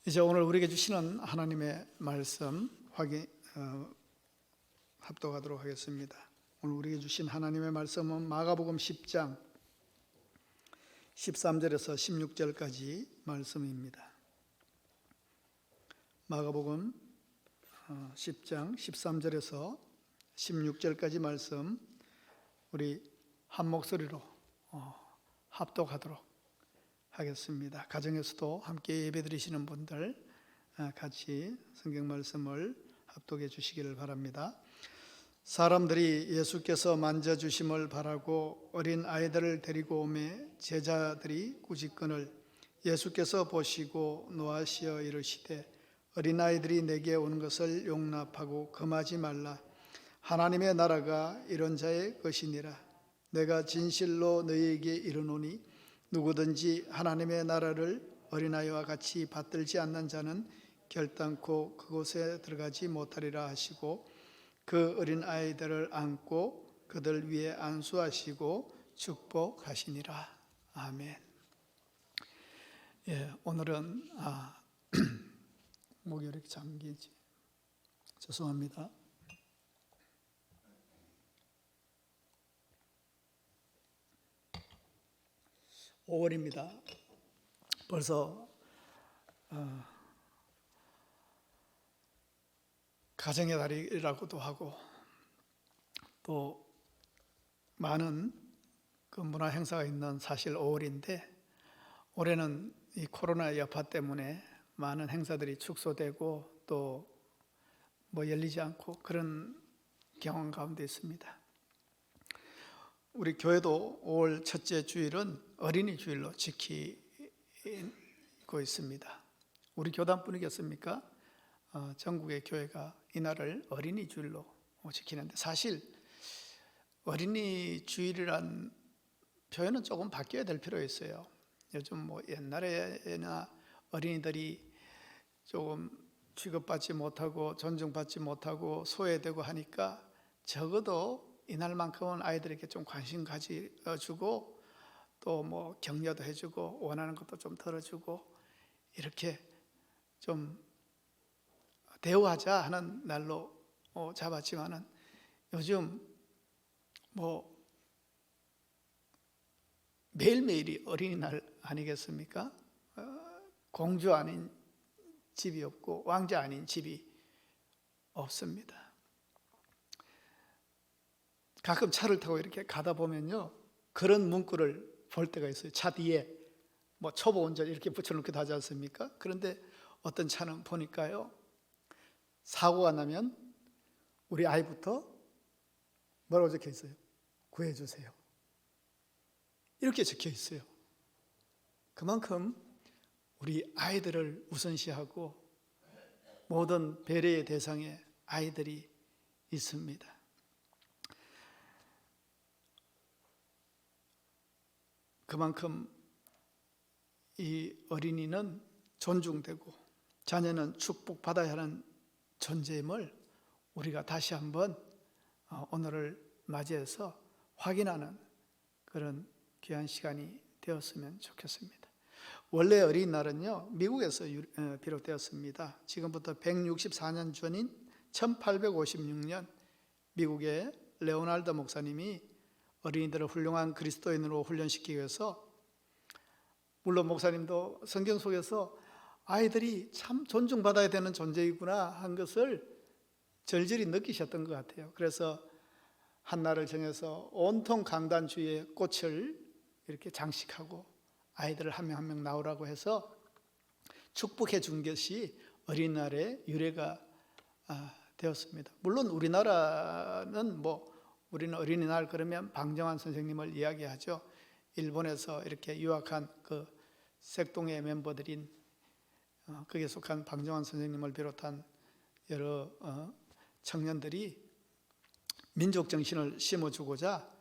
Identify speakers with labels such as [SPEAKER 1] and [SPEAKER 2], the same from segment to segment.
[SPEAKER 1] 이제 오늘 우리에게 주시는 하나님의 말씀 합독하도록 하겠습니다. 오늘 우리에게 주신 하나님의 말씀은 마가복음 10장 13절에서 16절까지 말씀입니다. 마가복음 10장 13절에서 16절까지 말씀 우리 한 목소리로 합독하도록 하겠습니다. 가정에서도 함께 예배드리시는 분들 같이 성경 말씀을 합독해 주시기를 바랍니다. 사람들이 예수께서 만져주심을 바라고 어린 아이들을 데리고 오매 제자들이 꾸짖거늘 예수께서 보시고 노하시어 이르시되 어린아이들이 내게 오는 것을 용납하고 금하지 말라. 하나님의 나라가 이런 자의 것이니라. 내가 진실로 너희에게 이르노니 누구든지 하나님의 나라를 어린아이와 같이 받들지 않는 자는 결단코 그곳에 들어가지 못하리라 하시고 그 어린아이들을 안고 그들 위에 안수하시고 축복하시니라. 아멘. 오늘은 목이 이렇게 잠기지 죄송합니다. (5월입니다) 벌써 가정의 달이라고도 하고 또 많은 그 문화 행사가 있는 사실 5월인데 올해는 이 코로나 여파 때문에 많은 행사들이 축소되고 또 열리지 않고 그런 경험 가운데 있습니다. 우리 교회도 5월 첫째 주일은 어린이 주일로 지키고 있습니다. 우리 교단뿐이겠습니까? 전국의 교회가 이날을 어린이 주일로 지키는데 사실 어린이 주일이란 표현은 조금 바뀌어야 될 필요가 있어요. 요즘 옛날에나 어린이들이 조금 취급받지 못하고 존중받지 못하고 소외되고 하니까 적어도 이날만큼은 아이들에게 좀 관심 가져주고 또 격려도 해주고 원하는 것도 좀 덜어주고 이렇게 좀 대우하자 하는 날로 잡았지만은 요즘 매일매일이 어린이날 아니겠습니까? 공주 아닌 집이 없고 왕자 아닌 집이 없습니다. 가끔 차를 타고 이렇게 가다 보면요 그런 문구를 볼 때가 있어요. 차 뒤에 초보 운전 이렇게 붙여놓기도 하지 않습니까? 그런데 어떤 차는 보니까요 사고가 나면 우리 아이부터 뭐라고 적혀 있어요? 구해주세요. 이렇게 적혀 있어요. 그만큼 우리 아이들을 우선시하고 모든 배려의 대상에 아이들이 있습니다. 그만큼 이 어린이는 존중되고 자녀는 축복받아야 하는 존재임을 우리가 다시 한번 오늘을 맞이해서 확인하는 그런 귀한 시간이 되었으면 좋겠습니다. 원래 어린이날은요 미국에서 비롯되었습니다. 지금부터 164년 전인 1856년 미국의 레오날드 목사님이 어린이들을 훌륭한 그리스도인으로 훈련시키기 위해서 물론 목사님도 성경 속에서 아이들이 참 존중받아야 되는 존재이구나 한 것을 절절히 느끼셨던 것 같아요. 그래서 한 날을 정해서 온통 강단 주위에 꽃을 이렇게 장식하고 아이들을 한 명 한 명 나오라고 해서 축복해 준 것이 어린이날의 유래가 되었습니다. 물론 우리나라는 우리는 어린이날 그러면 방정환 선생님을 이야기하죠. 일본에서 이렇게 유학한 그 색동의 멤버들인 거기에 속한 방정환 선생님을 비롯한 여러 청년들이 민족 정신을 심어주고자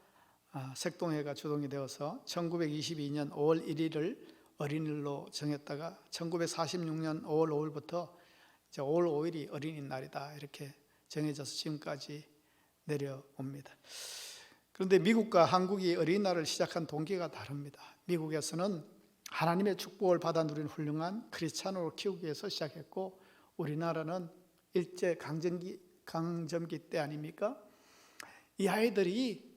[SPEAKER 1] 색동회가 주동이 되어서 1922년 5월 1일을 어린이날로 정했다가 1946년 5월 5일부터 이제 5월 5일이 어린이날이다 이렇게 정해져서 지금까지 내려옵니다. 그런데 미국과 한국이 어린이날을 시작한 동기가 다릅니다. 미국에서는 하나님의 축복을 받아 누린 훌륭한 크리스찬으로 키우기 위해서 시작했고, 우리나라는 일제 강점기 때 아닙니까? 이 아이들이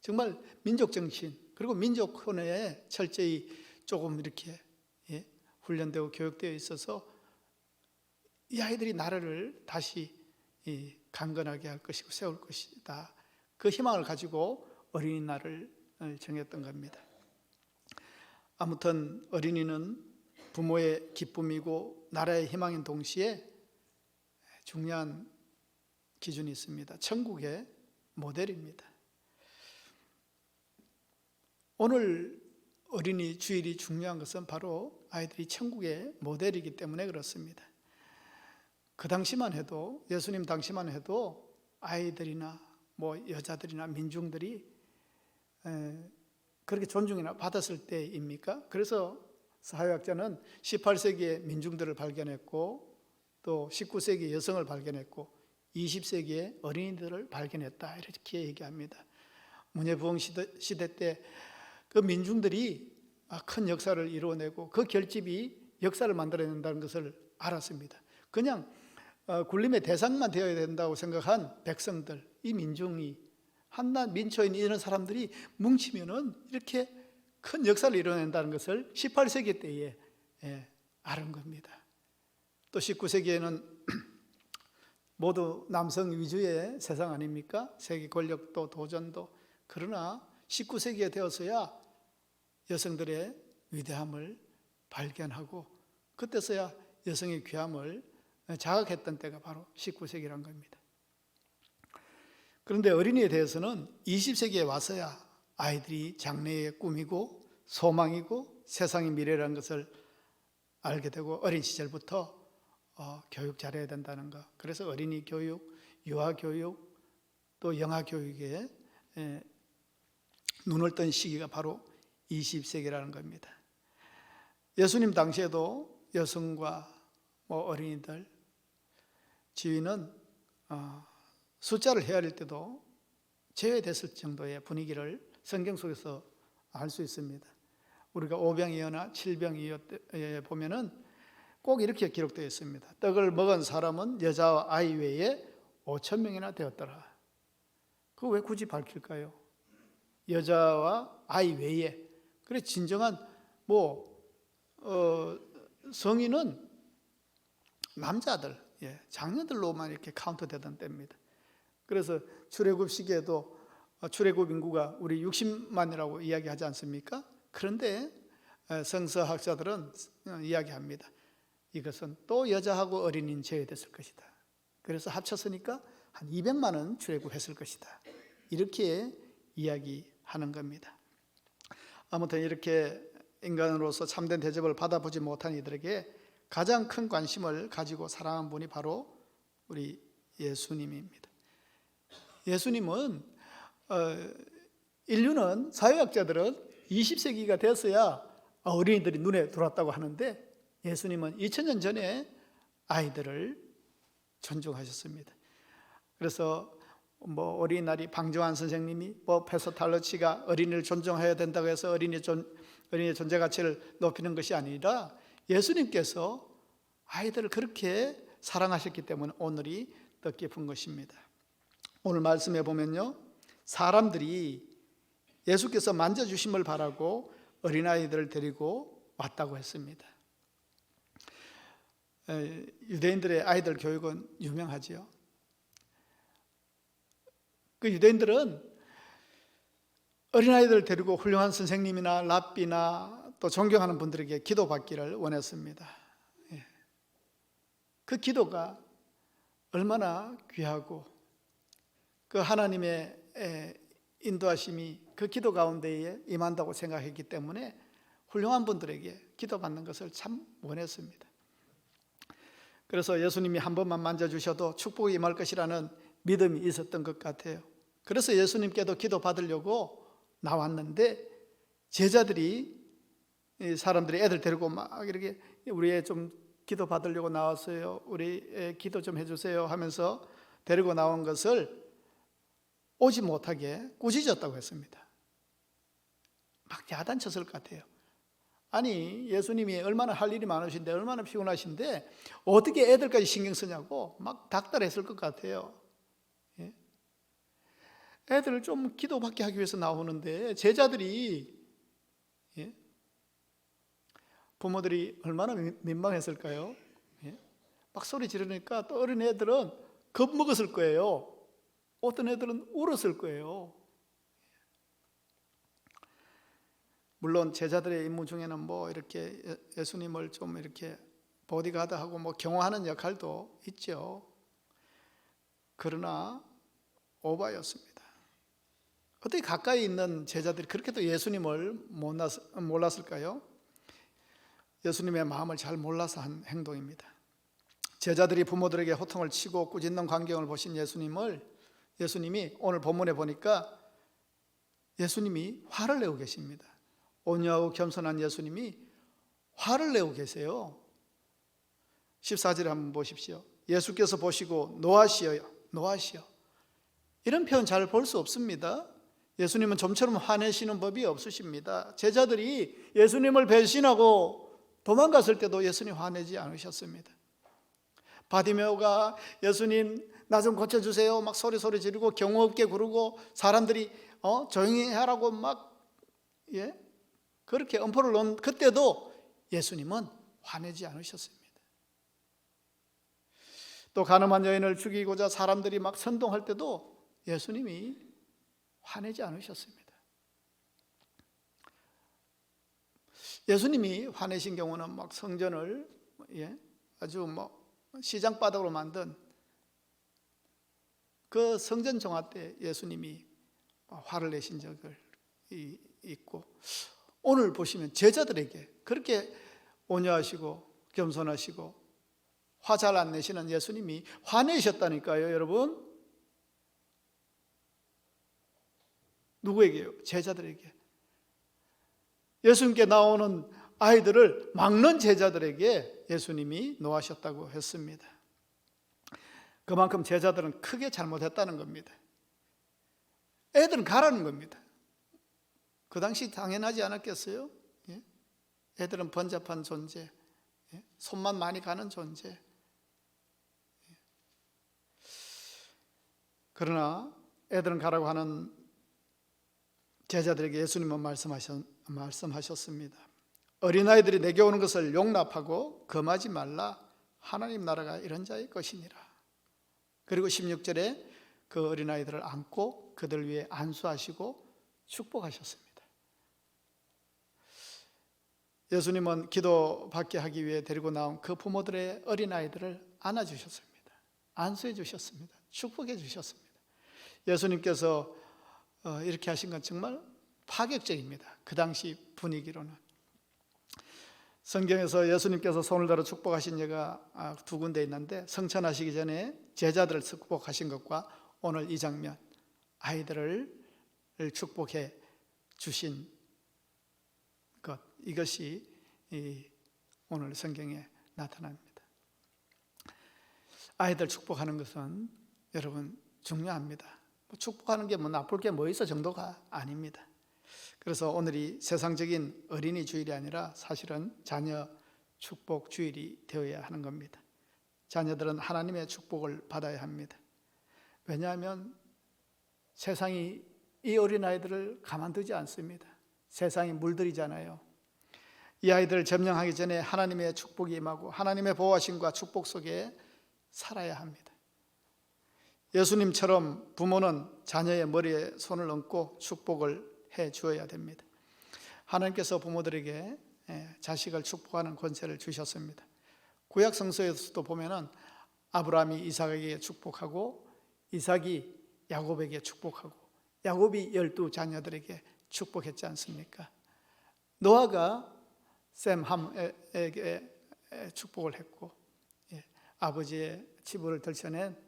[SPEAKER 1] 정말 민족 정신 그리고 민족 혼에 철저히 조금 이렇게 훈련되고 교육되어 있어서 이 아이들이 나라를 다시 강건하게 할 것이고 세울 것이다. 그 희망을 가지고 어린이날을 정했던 겁니다. 아무튼 어린이는 부모의 기쁨이고 나라의 희망인 동시에 중요한 기준이 있습니다. 천국의 모델입니다. 오늘 어린이 주일이 중요한 것은 바로 아이들이 천국의 모델이기 때문에 그렇습니다. 그 당시만 해도, 예수님 당시만 해도 아이들이나 여자들이나 민중들이 그렇게 존중이나 받았을 때입니까? 그래서 사회학자는 18세기에 민중들을 발견했고, 또 19세기 여성을 발견했고 20세기에 어린이들을 발견했다, 이렇게 얘기합니다. 문예부흥 시대 때 그 민중들이 큰 역사를 이루어내고 그 결집이 역사를 만들어낸다는 것을 알았습니다. 그냥 굴림의 대상만 되어야 된다고 생각한 백성들, 이 민중이, 한낱 민초인 이런 사람들이 뭉치면은 이렇게 큰 역사를 이뤄낸다는 것을 18세기 때에 알은 겁니다. 또 19세기에는 모두 남성 위주의 세상 아닙니까? 세계 권력도 도전도. 그러나 19세기에 되어서야 여성들의 위대함을 발견하고 그때서야 여성의 귀함을 자각했던 때가 바로 19세기란 겁니다. 그런데 어린이에 대해서는 20세기에 와서야 아이들이 장래의 꿈이고 소망이고 세상의 미래라는 것을 알게 되고 어린 시절부터 교육 잘해야 된다는 것. 그래서 어린이 교육, 유아 교육, 또 영아 교육에 눈을 뜬 시기가 바로 20세기라는 겁니다. 예수님 당시에도 여성과 어린이들, 지위는 숫자를 헤아릴 때도 제외됐을 정도의 분위기를 성경 속에서 알 수 있습니다. 우리가 오병이어나 칠병이어에 보면은 꼭 이렇게 기록되어 있습니다. 떡을 먹은 사람은 여자와 아이 외에 5,000명이나 되었더라. 그거 왜 굳이 밝힐까요? 여자와 아이 외에. 그래 진정한 성인은 남자들, 장녀들로만 이렇게 카운트되던 때입니다. 그래서 출애굽 시기에도 출애굽 인구가 우리 60만이라고 이야기하지 않습니까? 그런데 성서학자들은 이야기합니다. 이것은 또 여자하고 어린이는 제외됐을 것이다. 그래서 합쳤으니까 한 200만은 출애굽했을 것이다. 이렇게 이야기하는 겁니다. 아무튼 이렇게 인간으로서 참된 대접을 받아보지 못한 이들에게 가장 큰 관심을 가지고 사랑한 분이 바로 우리 예수님입니다. 예수님은 인류는, 사회학자들은 20세기가 되었어야 어린이들이 눈에 들어왔다고 하는데 예수님은 2000년 전에 아이들을 존중하셨습니다. 그래서 어린이날이 방정환 선생님이 페소탈로치가 어린이를 존중해야 된다고 해서 어린이의 존재 가치를 높이는 것이 아니라 예수님께서 아이들을 그렇게 사랑하셨기 때문에 오늘이 뜻깊은 것입니다. 오늘 말씀에 보면요, 사람들이 예수께서 만져주심을 바라고 어린아이들을 데리고 왔다고 했습니다. 유대인들의 아이들 교육은 유명하지요. 그 유대인들은 어린아이들을 데리고 훌륭한 선생님이나 랍비나 또 존경하는 분들에게 기도받기를 원했습니다. 그 기도가 얼마나 귀하고 그 하나님의 인도하심이 그 기도 가운데에 임한다고 생각했기 때문에 훌륭한 분들에게 기도받는 것을 참 원했습니다. 그래서 예수님이 한 번만 만져주셔도 축복이 임할 것이라는 믿음이 있었던 것 같아요. 그래서 예수님께도 기도받으려고 나왔는데 제자들이, 사람들이 애들 데리고 막 이렇게 우리 애 좀 기도받으려고 나왔어요, 우리 애 기도 좀 해주세요 하면서 데리고 나온 것을 오지 못하게 꾸짖었다고 했습니다. 막 야단쳤을 것 같아요. 아니 예수님이 얼마나 할 일이 많으신데 얼마나 피곤하신데 어떻게 애들까지 신경 쓰냐고 막 닥달했을 것 같아요. 예? 애들을 좀 기도받게 하기 위해서 나오는데 제자들이, 예? 부모들이 얼마나 민망했을까요? 예? 막 소리 지르니까 또 어린 애들은 겁먹었을 거예요. 어떤 애들은 울었을 거예요. 물론 제자들의 임무 중에는 뭐 이렇게 예수님을 좀 이렇게 보디가드하고 뭐 경호하는 역할도 있죠. 그러나 오바였습니다. 어떻게 가까이 있는 제자들이 그렇게도 예수님을 몰랐을까요? 예수님의 마음을 잘 몰라서 한 행동입니다. 제자들이 부모들에게 호통을 치고 꾸짖는 광경을 보신 예수님이 오늘 본문에 보니까 예수님이 화를 내고 계십니다. 온유하고 겸손한 예수님이 화를 내고 계세요. 14절에 한번 보십시오. 예수께서 보시고 노하시어요. 이런 표현 잘 볼 수 없습니다. 예수님은 좀처럼 화내시는 법이 없으십니다. 제자들이 예수님을 배신하고 도망갔을 때도 예수님 화내지 않으셨습니다. 바디메오가 예수님 나 좀 고쳐주세요 막 소리 지르고 경호 없게 구르고 사람들이 조용히 하라고 막 그렇게 엄포를 놓은 그때도 예수님은 화내지 않으셨습니다. 또 가늠한 여인을 죽이고자 사람들이 막 선동할 때도 예수님이 화내지 않으셨습니다. 예수님이 화내신 경우는 막 성전을 아주 뭐 시장바닥으로 만든 그 성전 정화 때 예수님이 화를 내신 적이 있고, 오늘 보시면 제자들에게 그렇게 온유하시고 겸손하시고 화 잘 안 내시는 예수님이 화내셨다니까요, 여러분. 누구에게요? 제자들에게. 예수님께 나오는 아이들을 막는 제자들에게 예수님이 노하셨다고 했습니다. 그만큼 제자들은 크게 잘못했다는 겁니다. 애들은 가라는 겁니다. 그 당시 당연하지 않았겠어요? 애들은 번잡한 존재, 손만 많이 가는 존재. 그러나 애들은 가라고 하는 제자들에게 예수님은 말씀하셨습니다. 어린아이들이 내게 오는 것을 용납하고 금하지 말라. 하나님 나라가 이런 자의 것이니라. 그리고 16절에 그 어린아이들을 안고 그들 위에 안수하시고 축복하셨습니다. 예수님은 기도받게 하기 위해 데리고 나온 그 부모들의 어린아이들을 안아주셨습니다. 안수해 주셨습니다. 축복해 주셨습니다. 예수님께서 이렇게 하신 건 정말 파격적입니다. 그 당시 분위기로는. 성경에서 예수님께서 손을 들어 축복하신 예가 두 군데 있는데, 성천하시기 전에 제자들을 축복하신 것과 오늘 이 장면, 아이들을 축복해 주신 것, 이것이 오늘 성경에 나타납니다. 아이들 축복하는 것은 여러분 중요합니다. 축복하는 게 나쁠 게 뭐 있어 정도가 아닙니다. 그래서 오늘이 세상적인 어린이 주일이 아니라 사실은 자녀 축복 주일이 되어야 하는 겁니다. 자녀들은 하나님의 축복을 받아야 합니다. 왜냐하면 세상이 이 어린아이들을 가만두지 않습니다. 세상이 물들이잖아요. 이 아이들을 점령하기 전에 하나님의 축복이 임하고 하나님의 보호하심과 축복 속에 살아야 합니다. 예수님처럼 부모는 자녀의 머리에 손을 얹고 축복을 해 주어야 됩니다. 하나님께서 부모들에게 자식을 축복하는 권세를 주셨습니다. 구약 성서에서도 보면은 아브라함이 이삭에게 축복하고 이삭이 야곱에게 축복하고 야곱이 12 자녀들에게 축복했지 않습니까? 노아가 셈함에게 축복을 했고, 아버지의 치부를 들춰낸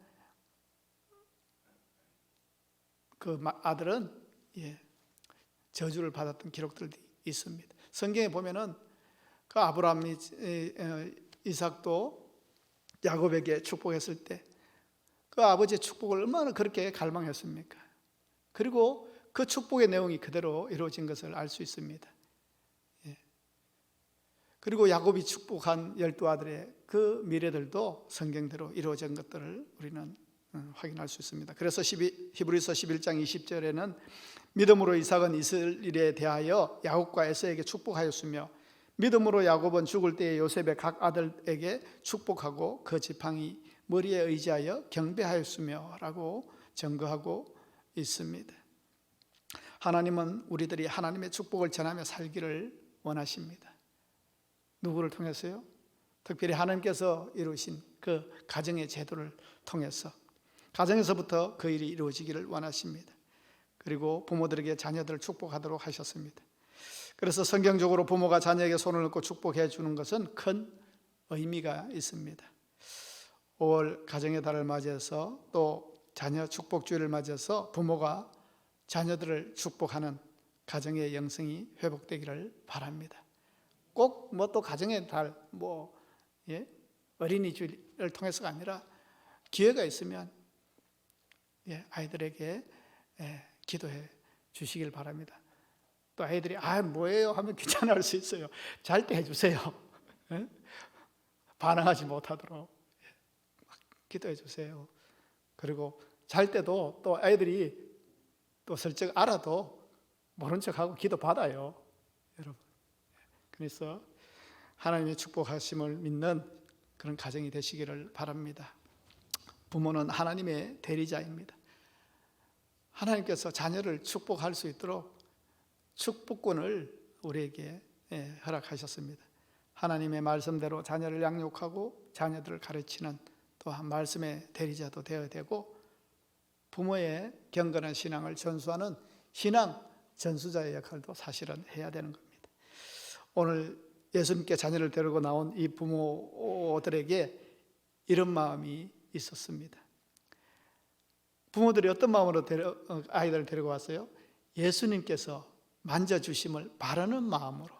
[SPEAKER 1] 그 아들은 저주를 받았던 기록들이 있습니다. 성경에 보면은 그 아브라함이 이삭도 야곱에게 축복했을 때 그 아버지의 축복을 얼마나 그렇게 갈망했습니까? 그리고 그 축복의 내용이 그대로 이루어진 것을 알 수 있습니다. 그리고 야곱이 축복한 12아들의 그 미래들도 성경대로 이루어진 것들을 우리는 확인할 수 있습니다. 그래서 히브리서 11장 20절에는 믿음으로 이삭은 이스라엘에 대하여 야곱과 에서에게 축복하였으며 믿음으로 야곱은 죽을 때에 요셉의 각 아들에게 축복하고 그 지팡이 머리에 의지하여 경배하였으며 라고 증거하고 있습니다. 하나님은 우리들이 하나님의 축복을 전하며 살기를 원하십니다. 누구를 통해서요? 특별히 하나님께서 이루신 그 가정의 제도를 통해서, 가정에서부터 그 일이 이루어지기를 원하십니다. 그리고 부모들에게 자녀들을 축복하도록 하셨습니다. 그래서 성경적으로 부모가 자녀에게 손을 얹고 축복해 주는 것은 큰 의미가 있습니다. 5월 가정의 달을 맞이해서 또 자녀 축복주의를 맞이해서 부모가 자녀들을 축복하는 가정의 영성이 회복되기를 바랍니다. 꼭 뭐 또 가정의 달, 어린이주일을 통해서가 아니라 기회가 있으면 아이들에게 기도해 주시길 바랍니다. 또 아이들이 뭐예요 하면 귀찮아할 수 있어요. 잘 때 해주세요. 반항하지 못하도록 기도해 주세요. 그리고 잘 때도 또 아이들이 또 슬쩍 알아도 모른 척하고 기도 받아요, 여러분. 그래서 하나님의 축복하심을 믿는 그런 가정이 되시기를 바랍니다. 부모는 하나님의 대리자입니다. 하나님께서 자녀를 축복할 수 있도록 축복권을 우리에게 허락하셨습니다. 하나님의 말씀대로 자녀를 양육하고 자녀들을 가르치는 또한 말씀의 대리자도 되어야 되고, 부모의 경건한 신앙을 전수하는 신앙 전수자의 역할도 사실은 해야 되는 겁니다. 오늘 예수님께 자녀를 데리고 나온 이 부모들에게 이런 마음이 있었습니다. 부모들이 어떤 마음으로 아이들을 데리고 왔어요? 예수님께서 만져주심을 바라는 마음으로.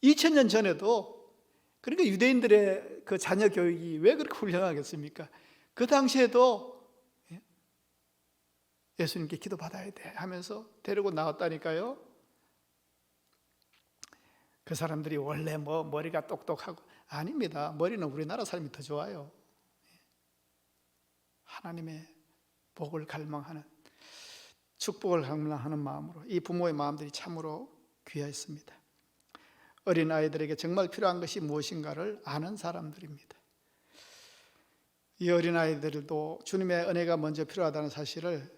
[SPEAKER 1] 2000년 전에도, 그러니까 유대인들의 그 자녀 교육이 왜 그렇게 훌륭하겠습니까? 그 당시에도 예수님께 기도 받아야 돼 하면서 데리고 나왔다니까요. 그 사람들이 원래 머리가 똑똑하고, 아닙니다. 머리는 우리나라 사람이 더 좋아요. 하나님의 복을 갈망하는, 축복을 갈망하는 마음으로 이 부모의 마음들이 참으로 귀하였습니다. 어린 아이들에게 정말 필요한 것이 무엇인가를 아는 사람들입니다. 이 어린 아이들도 주님의 은혜가 먼저 필요하다는 사실을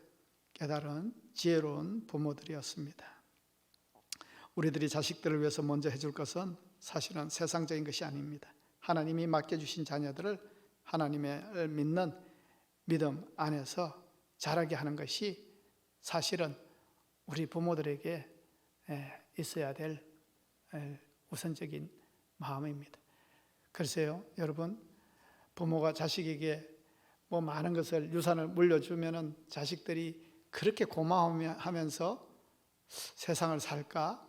[SPEAKER 1] 깨달은 지혜로운 부모들이었습니다. 우리들이 자식들을 위해서 먼저 해줄 것은 사실은 세상적인 것이 아닙니다. 하나님이 맡겨주신 자녀들을 하나님을 믿는 믿음 안에서 자라게 하는 것이 사실은 우리 부모들에게 있어야 될 우선적인 마음입니다. 글쎄요, 여러분, 부모가 자식에게 많은 것을, 유산을 물려주면은 자식들이 그렇게 고마워하면서 세상을 살까?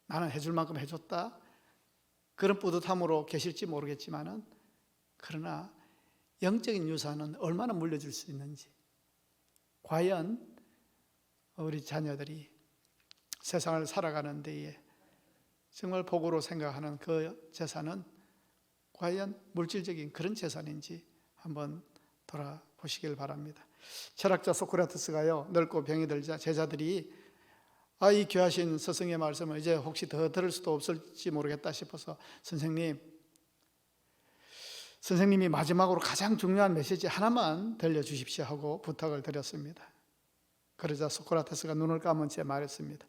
[SPEAKER 1] 나는 해줄 만큼 해줬다? 그런 뿌듯함으로 계실지 모르겠지만은, 그러나 영적인 유산은 얼마나 물려줄 수 있는지, 과연 우리 자녀들이 세상을 살아가는 데에 정말 복으로 생각하는 그 재산은 과연 물질적인 그런 재산인지 한번 돌아보시길 바랍니다. 철학자 소크라테스가요, 늙고 병이 들자 제자들이 이 귀하신 스승의 말씀을 이제 혹시 더 들을 수도 없을지 모르겠다 싶어서 선생님이 마지막으로 가장 중요한 메시지 하나만 들려주십시오 하고 부탁을 드렸습니다. 그러자 소크라테스가 눈을 감은 채 말했습니다.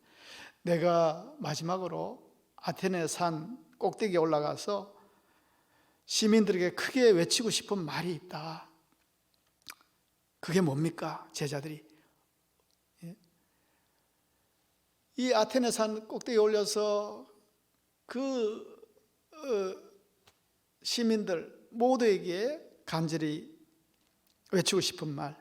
[SPEAKER 1] 내가 마지막으로 아테네 산 꼭대기에 올라가서 시민들에게 크게 외치고 싶은 말이 있다. 그게 뭡니까? 제자들이 이 아테네 산 꼭대기에 올려서 그 시민들 모두에게 간절히 외치고 싶은 말.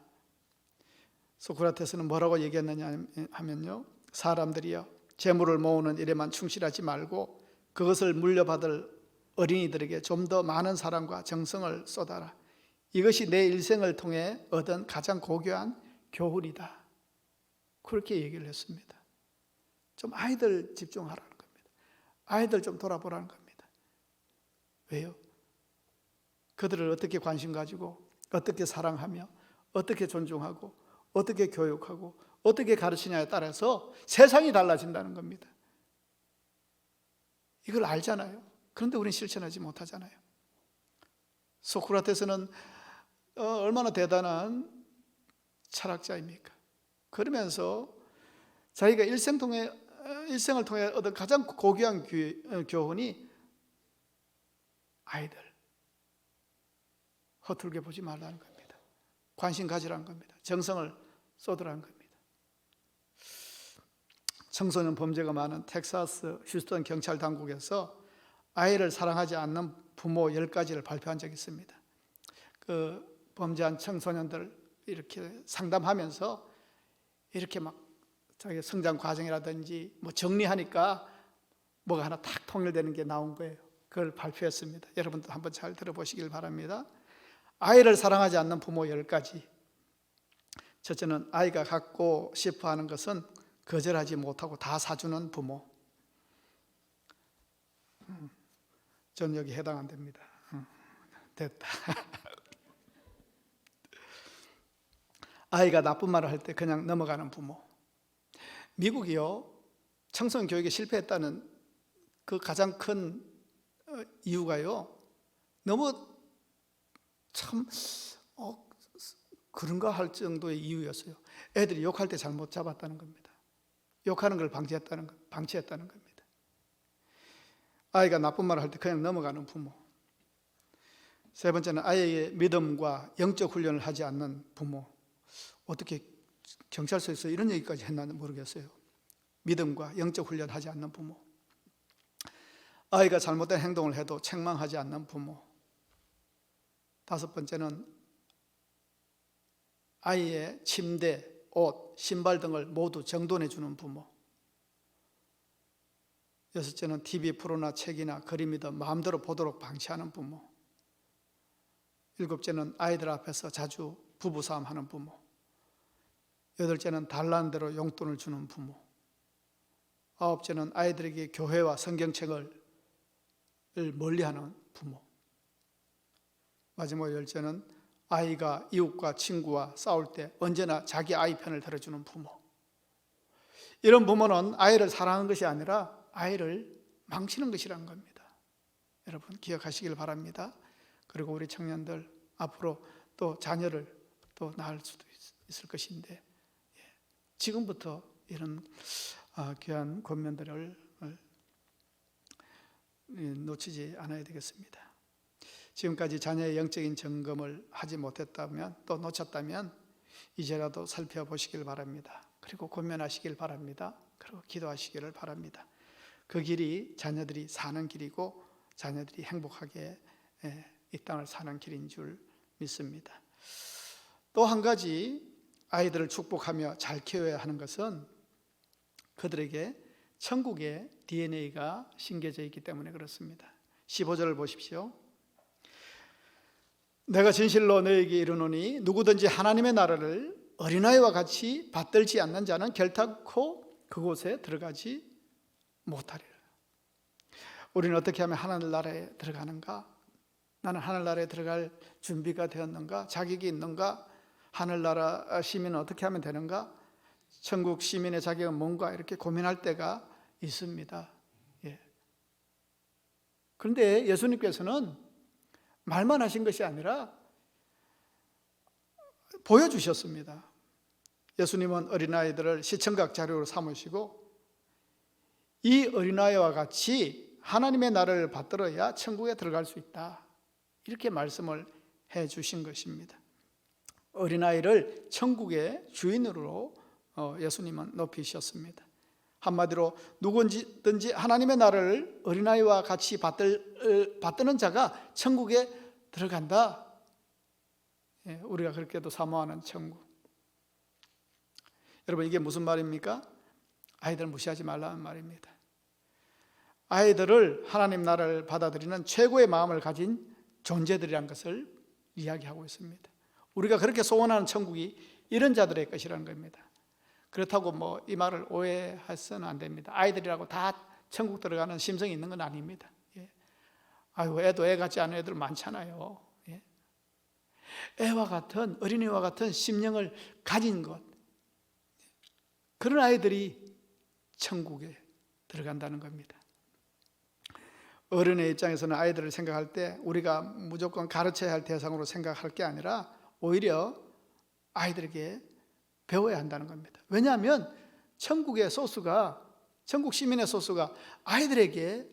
[SPEAKER 1] 소크라테스는 뭐라고 얘기했느냐 하면요, 사람들이여, 재물을 모으는 일에만 충실하지 말고 그것을 물려받을 어린이들에게 좀 더 많은 사랑과 정성을 쏟아라. 이것이 내 일생을 통해 얻은 가장 고귀한 교훈이다. 그렇게 얘기를 했습니다. 좀 아이들 집중하라는 겁니다. 아이들 좀 돌아보라는 겁니다. 왜요? 그들을 어떻게 관심 가지고, 어떻게 사랑하며, 어떻게 존중하고, 어떻게 교육하고, 어떻게 가르치냐에 따라서 세상이 달라진다는 겁니다. 이걸 알잖아요. 그런데 우리는 실천하지 못하잖아요. 소크라테스는 얼마나 대단한 철학자입니까? 그러면서 자기가 일생을 통해 얻은 가장 고귀한 교훈이 아이들 허툴게 보지 말라는 겁니다. 관심 가지라는 겁니다. 정성을 쏟으라는 겁니다. 청소년 범죄가 많은 텍사스 휴스턴 경찰 당국에서 아이를 사랑하지 않는 부모 10가지를 발표한 적이 있습니다. 그 범죄한 청소년들 이렇게 상담하면서 이렇게 막 자기 성장 과정이라든지 뭐 정리하니까 뭐가 하나 탁 통일되는 게 나온 거예요. 그걸 발표했습니다. 여러분도 한번 잘 들어보시길 바랍니다. 아이를 사랑하지 않는 부모 10가지. 첫째는 아이가 갖고 싶어 하는 것은 거절하지 못하고 다 사주는 부모. 전 여기 해당 안 됩니다. 됐다. 아이가 나쁜 말을 할 때 그냥 넘어가는 부모. 미국이요, 청소년 교육에 실패했다는 그 가장 큰 이유가요, 너무 참 그런가 할 정도의 이유였어요. 애들이 욕할 때 잘못 잡았다는 겁니다. 욕하는 걸 방치했다는 겁니다. 아이가 나쁜 말을 할 때 그냥 넘어가는 부모. 세 번째는 아이의 믿음과 영적 훈련을 하지 않는 부모. 어떻게 경찰서에서 이런 얘기까지 했나 모르겠어요. 믿음과 영적 훈련하지 않는 부모. 아이가 잘못된 행동을 해도 책망하지 않는 부모. 다섯 번째는 아이의 침대, 옷, 신발 등을 모두 정돈해 주는 부모. 여섯째는 TV 프로나 책이나 그림이든 마음대로 보도록 방치하는 부모. 일곱째는 아이들 앞에서 자주 부부싸움하는 부모. 여덟째는 달라는 대로 용돈을 주는 부모. 아홉째는 아이들에게 교회와 성경책을 멀리하는 부모. 마지막 열째는 아이가 이웃과 친구와 싸울 때 언제나 자기 아이 편을 들어주는 부모. 이런 부모는 아이를 사랑하는 것이 아니라 아이를 망치는 것이라는 겁니다. 여러분 기억하시길 바랍니다. 그리고 우리 청년들 앞으로 또 자녀를 또 낳을 수도 있을 것인데 지금부터 이런 귀한 권면들을 놓치지 않아야 되겠습니다. 지금까지 자녀의 영적인 점검을 하지 못했다면 또 놓쳤다면 이제라도 살펴보시길 바랍니다. 그리고 권면하시길 바랍니다. 그리고 기도하시기를 바랍니다. 그 길이 자녀들이 사는 길이고 자녀들이 행복하게 이 땅을 사는 길인 줄 믿습니다. 또 한 가지 아이들을 축복하며 잘 키워야 하는 것은 그들에게 천국의 DNA가 심겨져 있기 때문에 그렇습니다. 15절을 보십시오. 내가 진실로 너에게 이르노니 누구든지 하나님의 나라를 어린아이와 같이 받들지 않는 자는 결단코 그곳에 들어가지 못하리라. 우리는 어떻게 하면 하늘나라에 들어가는가? 나는 하늘나라에 들어갈 준비가 되었는가? 자격이 있는가? 하늘나라 시민은 어떻게 하면 되는가? 천국 시민의 자격은 뭔가? 이렇게 고민할 때가 있습니다. 그런데 예수님께서는 말만 하신 것이 아니라 보여주셨습니다. 예수님은 어린아이들을 시청각 자료로 삼으시고 이 어린아이와 같이 하나님의 나라를 받들어야 천국에 들어갈 수 있다. 이렇게 말씀을 해 주신 것입니다. 어린아이를 천국의 주인으로 예수님은 높이셨습니다. 한마디로 누구든지 하나님의 나라를 어린아이와 같이 받드는 자가 천국에 들어간다. 우리가 그렇게도 사모하는 천국. 여러분 이게 무슨 말입니까? 아이들을 무시하지 말라는 말입니다. 아이들을 하나님 나라를 받아들이는 최고의 마음을 가진 존재들이라는 것을 이야기하고 있습니다. 우리가 그렇게 소원하는 천국이 이런 자들의 것이라는 겁니다. 그렇다고 이 말을 오해해서는 안 됩니다. 아이들이라고 다 천국 들어가는 심성이 있는 건 아닙니다. 예. 아이고, 애도 애 같지 않은 애들 많잖아요. 예. 애와 같은, 어린이와 같은 심령을 가진 것, 그런 아이들이 천국에 들어간다는 겁니다. 어른의 입장에서는 아이들을 생각할 때 우리가 무조건 가르쳐야 할 대상으로 생각할 게 아니라 오히려 아이들에게 배워야 한다는 겁니다. 왜냐하면 천국의 소스가, 천국 시민의 소스가 아이들에게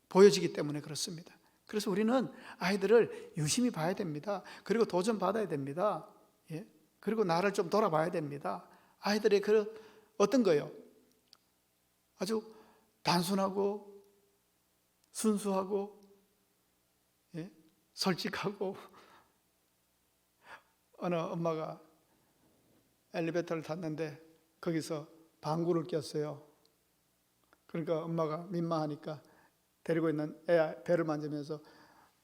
[SPEAKER 1] 보여지기 때문에 그렇습니다. 그래서 우리는 아이들을 유심히 봐야 됩니다. 그리고 도전받아야 됩니다. 예? 그리고 나를 좀 돌아봐야 됩니다. 아이들의 그 어떤 거요? 아주 단순하고 순수하고, 예? 솔직하고. 어느 엄마가 엘리베이터를 탔는데 거기서 방구를 꼈어요. 그러니까 엄마가 민망하니까 데리고 있는 애 배를 만지면서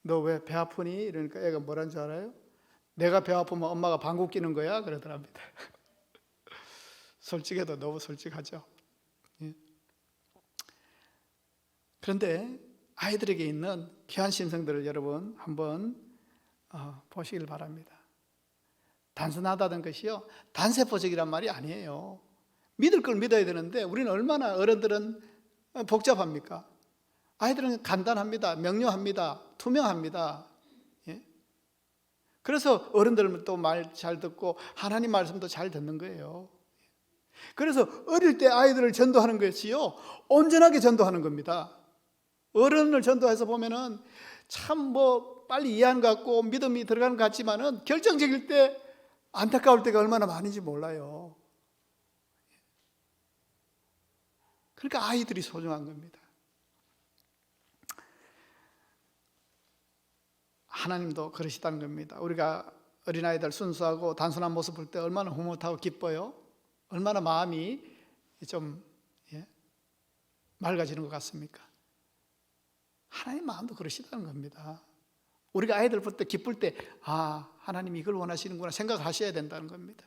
[SPEAKER 1] 너 왜 배 아프니? 이러니까 애가 뭐라는 줄 알아요? 내가 배 아프면 엄마가 방구 끼는 거야? 그러더랍니다. 솔직해도 너무 솔직하죠. 예. 그런데 아이들에게 있는 귀한 심성들을 여러분 한번 보시길 바랍니다. 단순하다는 것이요, 단세포적이란 말이 아니에요. 믿을 걸 믿어야 되는데 우리는 얼마나, 어른들은 복잡합니까? 아이들은 간단합니다. 명료합니다. 투명합니다. 예? 그래서 어른들은 또 말 잘 듣고 하나님 말씀도 잘 듣는 거예요. 그래서 어릴 때 아이들을 전도하는 것이요, 온전하게 전도하는 겁니다. 어른을 전도해서 보면은 참 빨리 이해하는 것 같고 믿음이 들어가는 것 같지만은 결정적일 때 안타까울 때가 얼마나 많은지 몰라요. 그러니까 아이들이 소중한 겁니다. 하나님도 그러시다는 겁니다. 우리가 어린아이들 순수하고 단순한 모습 볼 때 얼마나 흐뭇하고 기뻐요. 얼마나 마음이 좀 맑아지는 것 같습니까? 하나님 마음도 그러시다는 겁니다. 우리가 아이들 볼 때 기쁠 때 하나님이 이걸 원하시는구나 생각하셔야 된다는 겁니다.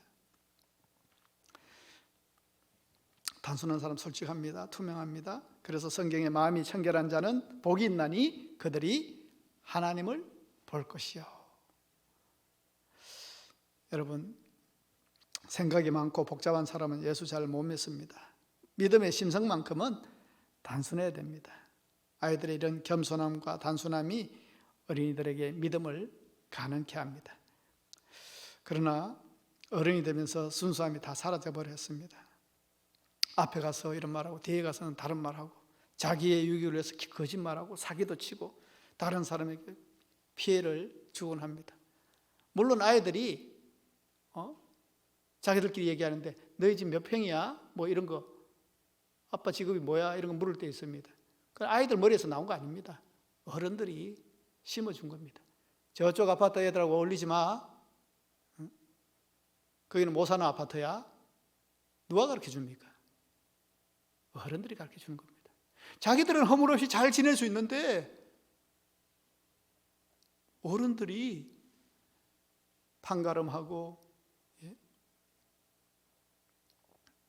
[SPEAKER 1] 단순한 사람 솔직합니다. 투명합니다. 그래서 성경에 마음이 청결한 자는 복이 있나니 그들이 하나님을 볼 것이요. 여러분, 생각이 많고 복잡한 사람은 예수 잘 못 믿습니다. 믿음의 심성만큼은 단순해야 됩니다. 아이들의 이런 겸손함과 단순함이 어린이들에게 믿음을 가능케 합니다. 그러나 어른이 되면서 순수함이 다 사라져 버렸습니다. 앞에 가서 이런 말하고 뒤에 가서는 다른 말하고 자기의 유익을 위해서 거짓말하고 사기도 치고 다른 사람에게 피해를 주곤 합니다. 물론 아이들이 자기들끼리 얘기하는데 너희 집 몇 평이야? 뭐 이런 거, 아빠 직업이 뭐야? 이런 거 물을 때 있습니다. 아이들 머리에서 나온 거 아닙니다. 어른들이 심어준 겁니다. 저쪽 아파트 애들하고 어울리지 마. 거기는 못 사는 아파트야. 누가 가르쳐 줍니까? 어른들이 가르쳐 주는 겁니다. 자기들은 허물없이 잘 지낼 수 있는데 어른들이 판가름하고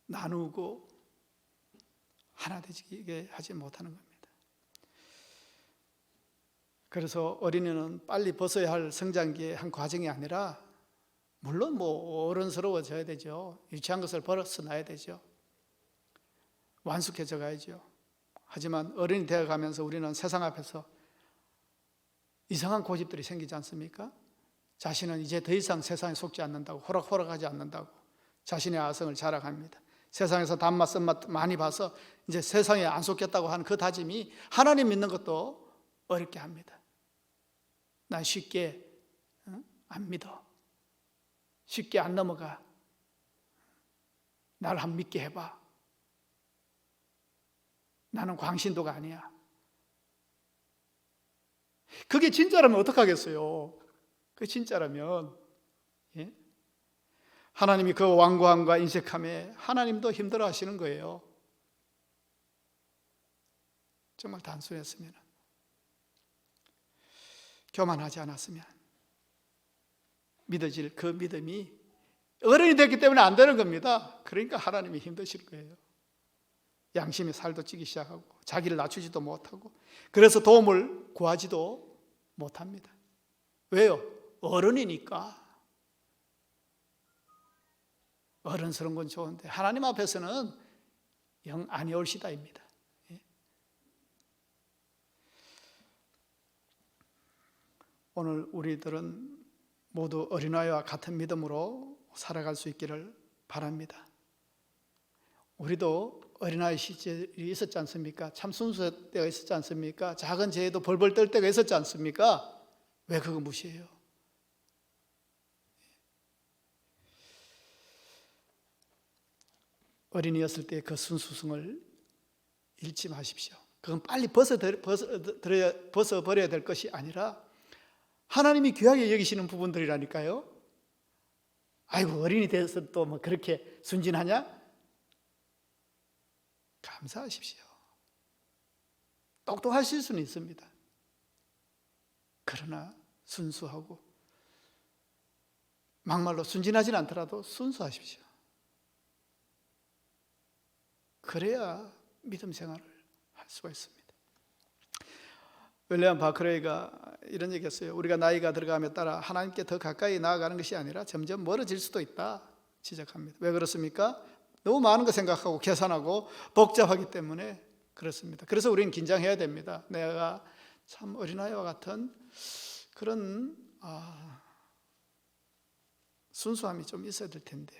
[SPEAKER 1] 나누고 하나 되게 하지 못하는 겁니다. 그래서 어린이는 빨리 벗어야 할 성장기의 한 과정이 아니라, 물론 어른스러워져야 되죠. 유치한 것을 벗어나야 되죠. 완숙해져 가야죠. 하지만 어른이 되어가면서 우리는 세상 앞에서 이상한 고집들이 생기지 않습니까? 자신은 이제 더 이상 세상에 속지 않는다고, 호락호락하지 않는다고 자신의 아성을 자랑합니다. 세상에서 단맛 쓴맛 많이 봐서 이제 세상에 안 속겠다고 하는 그 다짐이 하나님 믿는 것도 어렵게 합니다. 난 쉽게 안 믿어. 쉽게 안 넘어가. 나를 한 믿게 해봐. 나는 광신도가 아니야. 그게 진짜라면 어떡하겠어요? 그게 진짜라면 하나님이 그 완고함과 인색함에 하나님도 힘들어 하시는 거예요. 정말 단순했으면, 교만하지 않았으면, 믿어질 그 믿음이 어른이 됐기 때문에 안 되는 겁니다. 그러니까 하나님이 힘드실 거예요. 양심이 살도 찌기 시작하고 자기를 낮추지도 못하고 그래서 도움을 구하지도 못합니다. 왜요? 어른이니까. 어른스러운 건 좋은데 하나님 앞에서는 영 아니올시다입니다. 오늘 우리들은 모두 어린아이와 같은 믿음으로 살아갈 수 있기를 바랍니다. 우리도 어린아이 시절이 있었지 않습니까? 참 순수할 때가 있었지 않습니까? 작은 죄에도 벌벌 떨 때가 있었지 않습니까? 왜 그거 무시해요? 어린이였을 때 그 순수성을 잃지 마십시오. 그건 빨리 벗어버려야 될 것이 아니라 하나님이 귀하게 여기시는 부분들이라니까요. 아이고 어린이 돼서 또 뭐 그렇게 순진하냐? 감사하십시오. 똑똑하실 수는 있습니다. 그러나 순수하고 막말로 순진하진 않더라도 순수하십시오. 그래야 믿음 생활을 할 수가 있습니다. 윌리엄 바크레이가 이런 얘기했어요. 우리가 나이가 들어감에 따라 하나님께 더 가까이 나아가는 것이 아니라 점점 멀어질 수도 있다 지적합니다. 왜 그렇습니까? 너무 많은 거 생각하고 계산하고 복잡하기 때문에 그렇습니다. 그래서 우리는 긴장해야 됩니다. 내가 참 어린아이와 같은 그런 순수함이 좀 있어야 될 텐데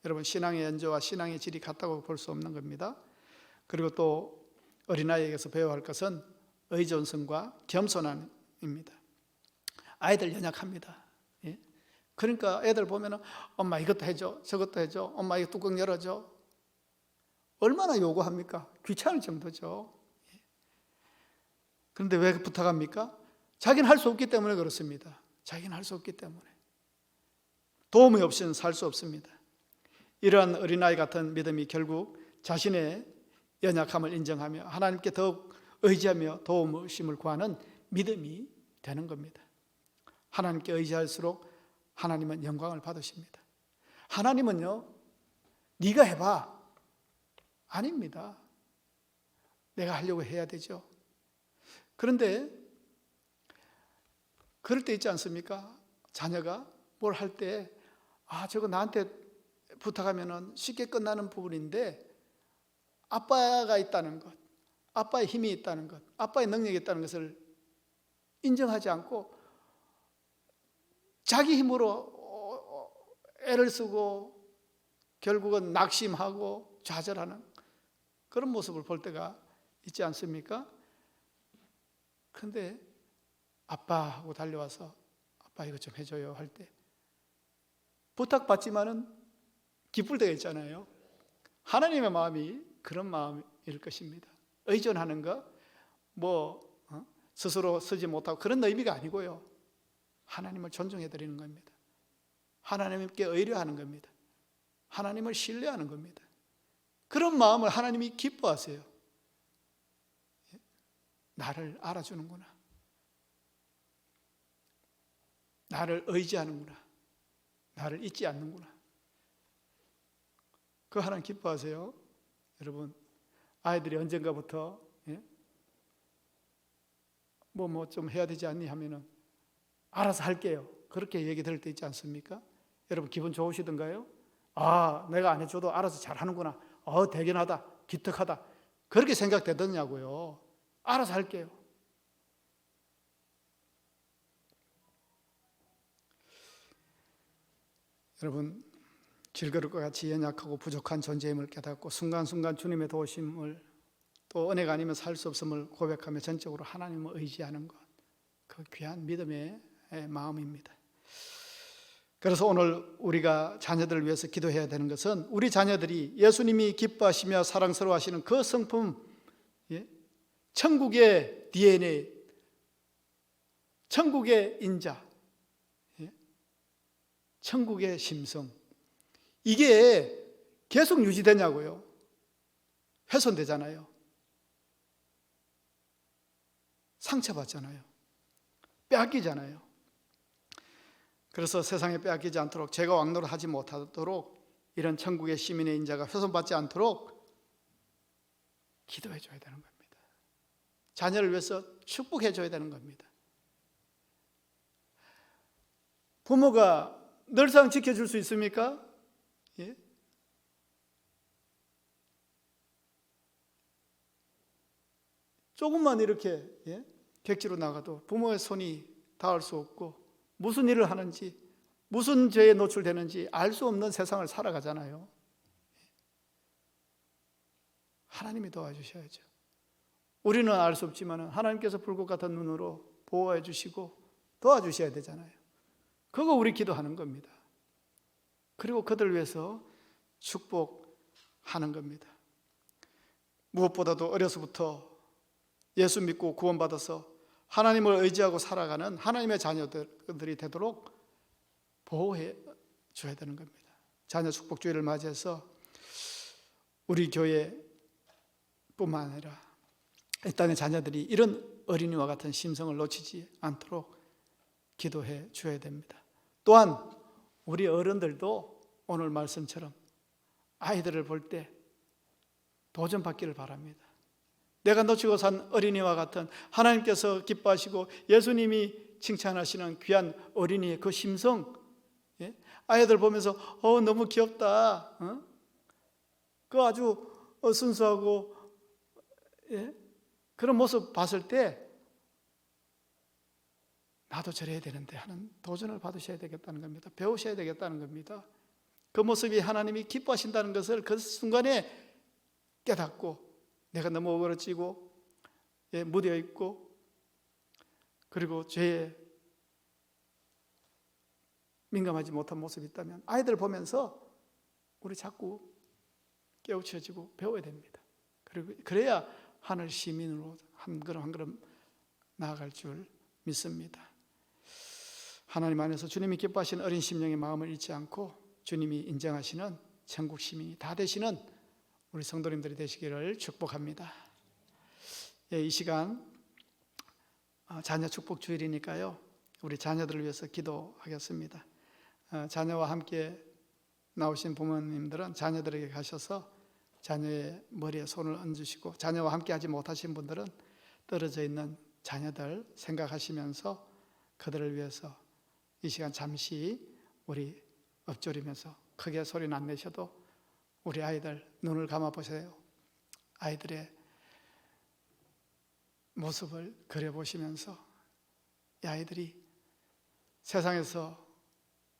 [SPEAKER 1] 여러분 신앙의 연조와 신앙의 질이 같다고 볼 수 없는 겁니다. 그리고 또 어린아이에게서 배워야 할 것은 의존성과 겸손함입니다. 아이들 연약합니다. 예? 그러니까 애들 보면 엄마 이것도 해줘 저것도 해줘 엄마 이거 뚜껑 열어줘 얼마나 요구합니까? 귀찮을 정도죠. 예. 그런데 왜 부탁합니까? 자기는 할 수 없기 때문에 그렇습니다. 자기는 할 수 없기 때문에 도움이 없이는 살 수 없습니다. 이러한 어린아이 같은 믿음이 결국 자신의 연약함을 인정하며 하나님께 더욱 의지하며 도움을 구하는 믿음이 되는 겁니다. 하나님께 의지할수록 하나님은 영광을 받으십니다. 하나님은요, 네가 해봐. 아닙니다. 내가 하려고 해야 되죠. 그런데 그럴 때 있지 않습니까? 자녀가 뭘 할 때 저거 나한테 부탁하면 쉽게 끝나는 부분인데 아빠가 있다는 것, 아빠의 힘이 있다는 것, 아빠의 능력이 있다는 것을 인정하지 않고 자기 힘으로 애를 쓰고 결국은 낙심하고 좌절하는 그런 모습을 볼 때가 있지 않습니까? 그런데 아빠하고 달려와서 아빠 이거 좀 해줘요 할 때 부탁받지만은 기쁠 때가 있잖아요. 하나님의 마음이 그런 마음일 것입니다. 의존하는 거, 스스로 쓰지 못하고 그런 의미가 아니고요. 하나님을 존중해 드리는 겁니다. 하나님께 의뢰하는 겁니다. 하나님을 신뢰하는 겁니다. 그런 마음을 하나님이 기뻐하세요. 나를 알아주는구나. 나를 의지하는구나. 나를 잊지 않는구나. 그 하나님 기뻐하세요. 여러분, 아이들이 언젠가부터 뭐 좀 해야 되지 않니 하면은 알아서 할게요. 그렇게 얘기 들을 때 있지 않습니까? 여러분 기분 좋으시던가요? 내가 안 해줘도 알아서 잘하는구나. 대견하다, 기특하다. 그렇게 생각되더냐고요. 알아서 할게요. 여러분, 길거리과 같이 연약하고 부족한 존재임을 깨닫고 순간순간 주님의 도우심을 또 은혜가 아니면 살 수 없음을 고백하며 전적으로 하나님을 의지하는 것, 그 귀한 믿음의 마음입니다. 그래서 오늘 우리가 자녀들을 위해서 기도해야 되는 것은 우리 자녀들이 예수님이 기뻐하시며 사랑스러워하시는 그 성품, 천국의 DNA, 천국의 인자, 천국의 심성, 이게 계속 유지되냐고요. 훼손되잖아요. 상처받잖아요. 빼앗기잖아요. 그래서 세상에 빼앗기지 않도록, 죄가 왕노릇하지 못하도록, 이런 천국의 시민의 인자가 훼손받지 않도록 기도해 줘야 되는 겁니다. 자녀를 위해서 축복해 줘야 되는 겁니다. 부모가 늘상 지켜줄 수 있습니까? 예? 조금만 이렇게 객지로 나가도 부모의 손이 닿을 수 없고 무슨 일을 하는지 무슨 죄에 노출되는지 알 수 없는 세상을 살아가잖아요. 하나님이 도와주셔야죠. 우리는 알 수 없지만 하나님께서 불꽃 같은 눈으로 보호해 주시고 도와주셔야 되잖아요. 그거 우리 기도하는 겁니다. 그리고 그들 위해서 축복하는 겁니다. 무엇보다도 어려서부터 예수 믿고 구원받아서 하나님을 의지하고 살아가는 하나님의 자녀들이 되도록 보호해 줘야 되는 겁니다. 자녀 축복주의를 맞이해서 우리 교회뿐만 아니라 이 땅의 자녀들이 이런 어린이와 같은 심성을 놓치지 않도록 기도해 줘야 됩니다. 또한 우리 어른들도 오늘 말씀처럼 아이들을 볼 때 도전받기를 바랍니다. 내가 놓치고 산 어린이와 같은 하나님께서 기뻐하시고 예수님이 칭찬하시는 귀한 어린이의 그 심성, 아이들 보면서 너무 귀엽다, 그 아주 순수하고 그런 모습 봤을 때 나도 저래야 되는데 하는 도전을 받으셔야 되겠다는 겁니다. 배우셔야 되겠다는 겁니다. 그 모습이 하나님이 기뻐하신다는 것을 그 순간에 깨닫고 내가 너무 어그러지고 무뎌 있고 그리고 죄에 민감하지 못한 모습이 있다면 아이들 보면서 우리 자꾸 깨우쳐지고 배워야 됩니다. 그리고 그래야 하늘 시민으로 한 걸음 한 걸음 나아갈 줄 믿습니다. 하나님 안에서 주님이 기뻐하시는 어린 심령의 마음을 잃지 않고 주님이 인정하시는 천국 시민이 다 되시는 우리 성도님들이 되시기를 축복합니다. 이 시간 자녀 축복 주일이니까요. 우리 자녀들을 위해서 기도하겠습니다. 자녀와 함께 나오신 부모님들은 자녀들에게 가셔서 자녀의 머리에 손을 얹으시고 자녀와 함께 하지 못하신 분들은 떨어져 있는 자녀들 생각하시면서 그들을 위해서 이 시간 잠시 우리 엎조리면서 크게 소리는 안 내셔도 우리 아이들 눈을 감아 보세요. 아이들의 모습을 그려보시면서 이 아이들이 세상에서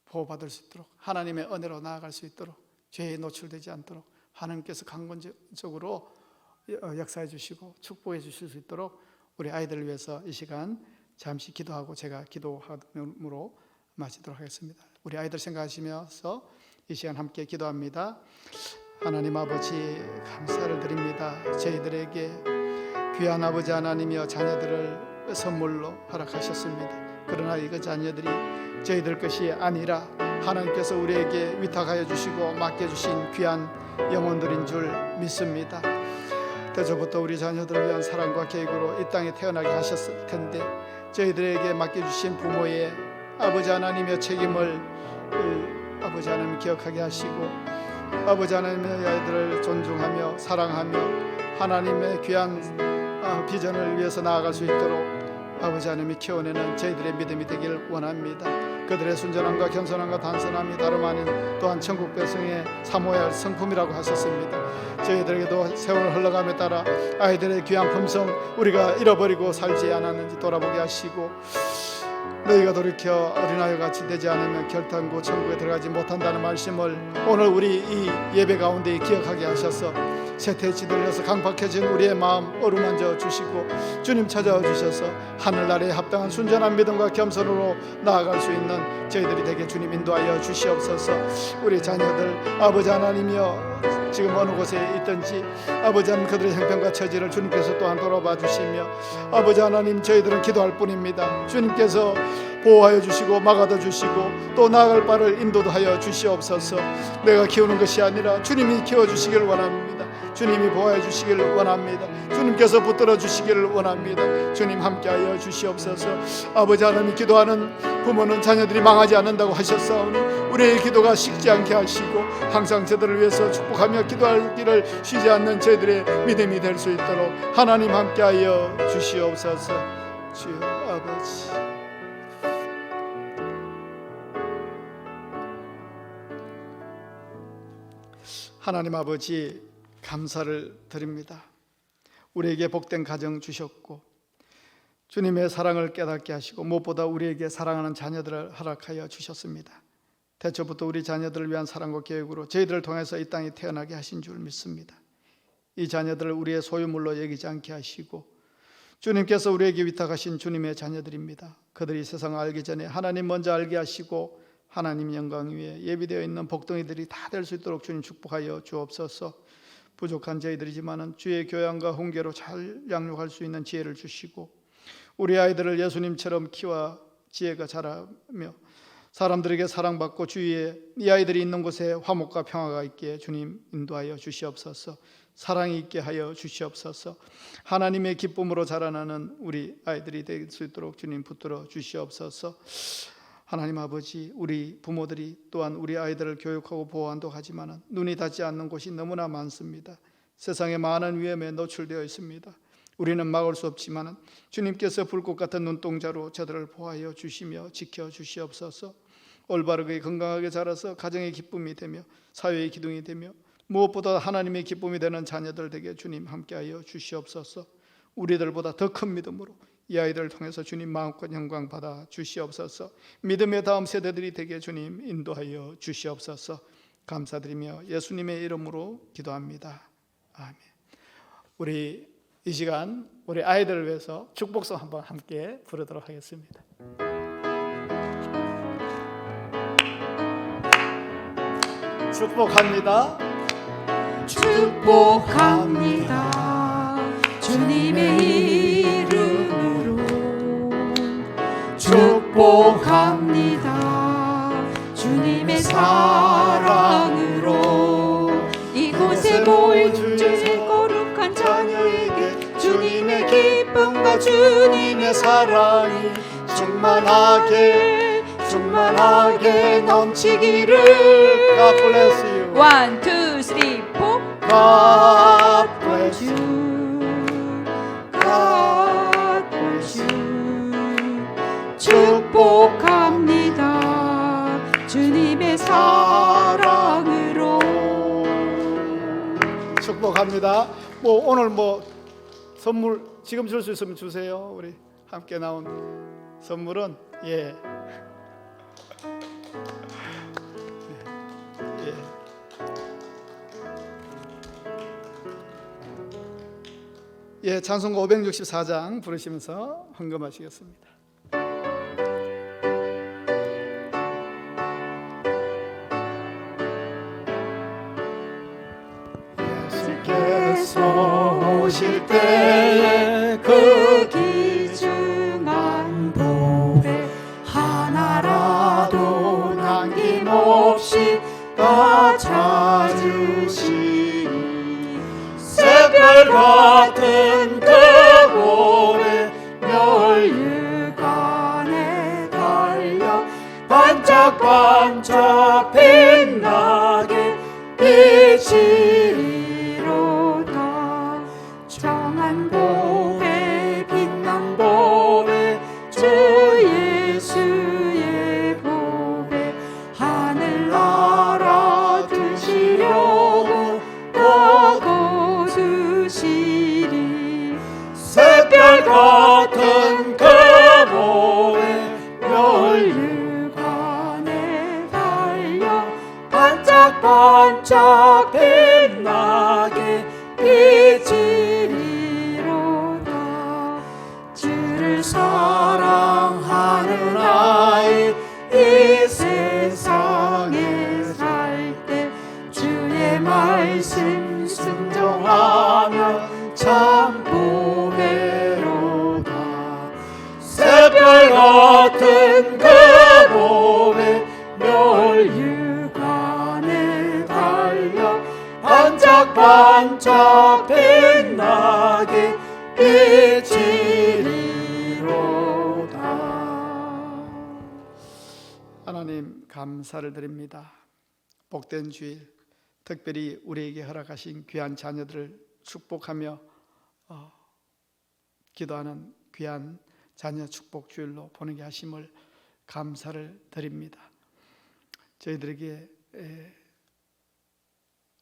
[SPEAKER 1] 보호받을 수 있도록 하나님의 은혜로 나아갈 수 있도록 죄에 노출되지 않도록 하나님께서 강권적으로 역사해 주시고 축복해 주실 수 있도록 우리 아이들을 위해서 이 시간 잠시 기도하고 제가 기도함으로 마치도록 하겠습니다. 우리 아이들 생각하시면서 이 시간 함께 기도합니다. 하나님 아버지 감사를 드립니다. 저희들에게 귀한 아버지 하나님이여 자녀들을 선물로 허락하셨습니다. 그러나 이 자녀들이 저희들 것이 아니라 하나님께서 우리에게 위탁하여 주시고 맡겨주신 귀한 영혼들인 줄 믿습니다. 태초부터 우리 자녀들을 위한 사랑과 계획으로 이 땅에 태어나게 하셨을 텐데 저희들에게 맡겨주신 부모의 아버지 하나님의 책임을 아버지 하나님 기억하게 하시고 아버지 하나님의 아이들을 존중하며 사랑하며 하나님의 귀한 비전을 위해서 나아갈 수 있도록 아버지 하나님이 키워내는 저희들의 믿음이 되기를 원합니다. 그들의 순전함과 겸손함과 단순함이 다름 아닌 또한 천국 백성의 사모해야 할 성품이라고 하셨습니다. 저희들에게도 세월 흘러감에 따라 아이들의 귀한 품성 우리가 잃어버리고 살지 않았는지 돌아보게 하시고 너희가 돌이켜 어린아이 같이 되지 않으면 결탄고 천국에 들어가지 못한다는 말씀을 오늘 우리 이 예배 가운데 기억하게 하셔서 쇠퇴치들려서 강박해진 우리의 마음 어루만져 주시고 주님 찾아와 주셔서 하늘나라에 합당한 순전한 믿음과 겸손으로 나아갈 수 있는 저희들이 되게 주님 인도하여 주시옵소서. 우리 자녀들 아버지 하나님이여 지금 어느 곳에 있든지 아버지 하나님 그들의 형편과 처지를 주님께서 또한 돌아봐 주시며 아버지 하나님 저희들은 기도할 뿐입니다. 주님께서 보호하여 주시고 막아도 주시고 또 나아갈 바를 인도하여 주시옵소서. 내가 키우는 것이 아니라 주님이 키워주시길 원합니다. 주님이 보호해 주시기를 원합니다. 주님께서 붙들어 주시기를 원합니다. 주님 함께하여 주시옵소서. 아버지 하나님, 기도하는 부모는 자녀들이 망하지 않는다고 하셨사오니 우리의 기도가 식지 않게 하시고 항상 저들을 위해서 축복하며 기도하기를 쉬지 않는 저희들의 믿음이 될 수 있도록 하나님 함께하여 주시옵소서. 주여 아버지, 하나님 아버지, 감사를 드립니다. 우리에게 복된 가정 주셨고 주님의 사랑을 깨닫게 하시고 무엇보다 우리에게 사랑하는 자녀들을 허락하여 주셨습니다. 태초부터 우리 자녀들을 위한 사랑과 계획으로 저희들을 통해서 이 땅에 태어나게 하신 줄 믿습니다. 이 자녀들을 우리의 소유물로 여기지 않게 하시고 주님께서 우리에게 위탁하신 주님의 자녀들입니다. 그들이 세상을 알기 전에 하나님 먼저 알게 하시고 하나님 영광 위에 예비되어 있는 복덩이들이 다 될 수 있도록 주님 축복하여 주옵소서. 부족한 저희들이지만 주의 교양과 훈계로 잘 양육할 수 있는 지혜를 주시고 우리 아이들을 예수님처럼 키와 지혜가 자라며 사람들에게 사랑받고 주위에 이 아이들이 있는 곳에 화목과 평화가 있게 주님 인도하여 주시옵소서. 사랑이 있게 하여 주시옵소서. 하나님의 기쁨으로 자라나는 우리 아이들이 될 수 있도록 주님 붙들어 주시옵소서. 하나님 아버지, 우리 부모들이 또한 우리 아이들을 교육하고 보호한다고 하지만 눈이 닿지 않는 곳이 너무나 많습니다. 세상에 많은 위험에 노출되어 있습니다. 우리는 막을 수 없지만 주님께서 불꽃 같은 눈동자로 저들을 보호하여 주시며 지켜 주시옵소서. 올바르게 건강하게 자라서 가정의 기쁨이 되며 사회의 기둥이 되며 무엇보다 하나님의 기쁨이 되는 자녀들 되게 주님 함께하여 주시옵소서. 우리들보다 더 큰 믿음으로 이 아이들을 통해서 주님 마음껏 영광 받아 주시옵소서. 믿음의 다음 세대들이 되게 주님 인도하여 주시옵소서. 감사드리며 예수님의 이름으로 기도합니다. 아멘. 우리 이 시간 우리 아이들을 위해서 축복송 한번 함께 부르도록 하겠습니다. 축복합니다.
[SPEAKER 2] 축복합니다. 주님의 이름으로 축복합니다. 주님의 사랑으로 이곳에 모인 주의 거룩한 자녀에게 주님의 기쁨과 주님의 사랑이 충만하게 넘치기를.
[SPEAKER 1] God bless you.
[SPEAKER 2] 1, 2, 3, 4.
[SPEAKER 1] God bless you.
[SPEAKER 2] God bless you. 축복합니다. 주님의 사랑으로.
[SPEAKER 1] 축복합니다. 오늘 선물 지금 줄 수 있으면 주세요. 우리 함께 나온 선물은 찬송가 564장 부르시면서 헌금하시겠습니다.
[SPEAKER 2] 예수께서 오실 때에 그 귀중한 보배 하나라도 남김없이 다 찾으시니 새별 같은 그 보배 멸류관에 달려 반짝반짝 빛나게 비치리로다. 정한 보배 빛난 보배 주 예수의 보배 하늘나라 드시려고 거두시리. 새별 같은 그 보배 멸류관에 달려 반짝반짝 빛나게 비치리로다. 주를 사랑하는 아이 이 세상에 살 때 주의 말씀 순종하면 참 보배로다. 새별 같은 그 보배 멸류관에 달려 반짝 반짝 빛나게 비치리로다.
[SPEAKER 1] 하나님 감사를 드립니다. 복된 주일, 특별히 우리에게 허락하신 귀한 자녀들을 축복하며 기도하는 귀한 자녀 축복 주일로 보내게 하심을 감사를 드립니다. 저희들에게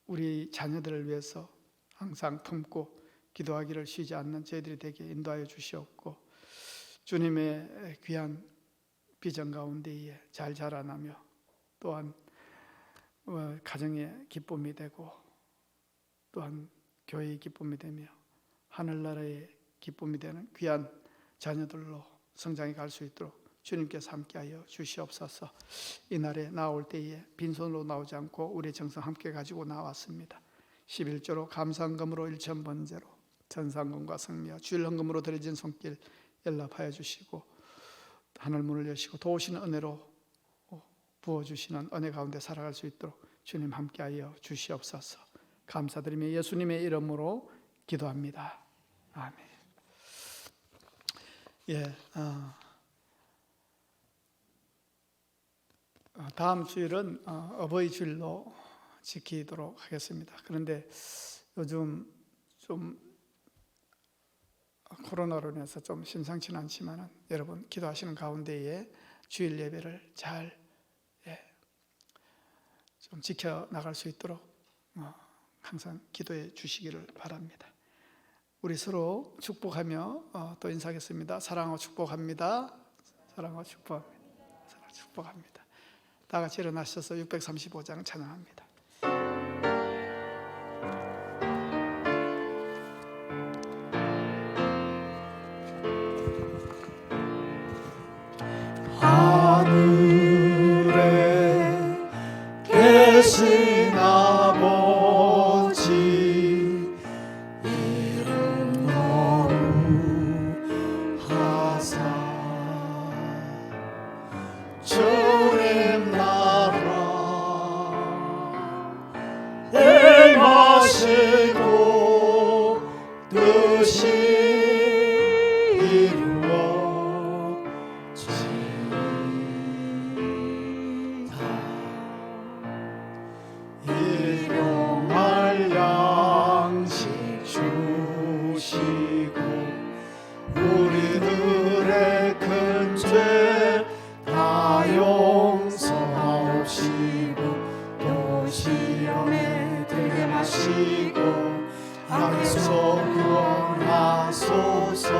[SPEAKER 1] 우리 자녀들을 위해서 항상 품고 기도하기를 쉬지 않는 저희들이 되게 인도하여 주시옵고, 주님의 귀한 비전 가운데에 잘 자라나며 또한 가정의 기쁨이 되고 또한 교회의 기쁨이 되며 하늘나라의 기쁨이 되는 귀한 자녀들로 성장해 갈 수 있도록 주님께서 함께하여 주시옵소서. 이날에 나올 때에 빈손으로 나오지 않고 우리의 정성 함께 가지고 나왔습니다. 11조로 감사헌금으로 일천번제로 전상금과 성미와 주일 헌금으로 드려진 손길 연락하여 주시고, 하늘 문을 여시고 도우시는 은혜로 부어주시는 은혜 가운데 살아갈 수 있도록 주님 함께하여 주시옵소서. 감사드리며 예수님의 이름으로 기도합니다. 아멘. 다음 주일은 어버이 주일로 지키도록 하겠습니다. 그런데 요즘 좀 코로나로 인해서 좀 심상치는 않지만 여러분 기도하시는 가운데에 주일 예배를 잘 좀 지켜나갈 수 있도록 항상 기도해 주시기를 바랍니다. 우리 서로 축복하며 또 인사하겠습니다. 사랑하고 축복합니다. 사랑하고 축복합니다. 사랑하고 축복합니다. 다 같이 일어나셔서 635장 찬양합니다.
[SPEAKER 2] 하늘에 계신 아버지 이름 거룩하사 주님 나라 행하시고 뜻이 일용할 양식 주시고 우리들의 큰 죄 다 용서하옵시고 또 시험에 들게 마시고 악에서 구원하소서.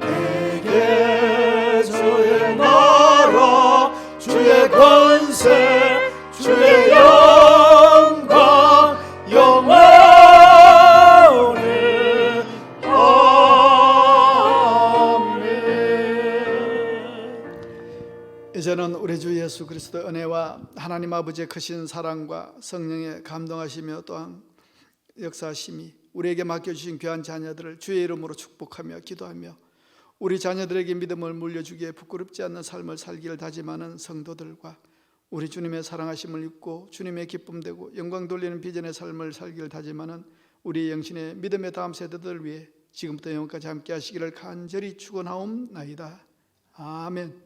[SPEAKER 2] 내게 주의 나라 주의 권세 주의 영광 영원히 아멘.
[SPEAKER 1] 이제는 우리 주 예수 그리스도의 은혜와 하나님 아버지의 크신 사랑과 성령의 감동하시며 또한 역사하심이 우리에게 맡겨주신 귀한 자녀들을 주의 이름으로 축복하며 기도하며 우리 자녀들에게 믿음을 물려주기에 부끄럽지 않는 삶을 살기를 다짐하는 성도들과 우리 주님의 사랑하심을 입고 주님의 기쁨되고 영광 돌리는 비전의 삶을 살기를 다짐하는 우리 영신의 믿음의 다음 세대들을 위해 지금부터 영원까지 함께 하시기를 간절히 축원하옵나이다. 아멘.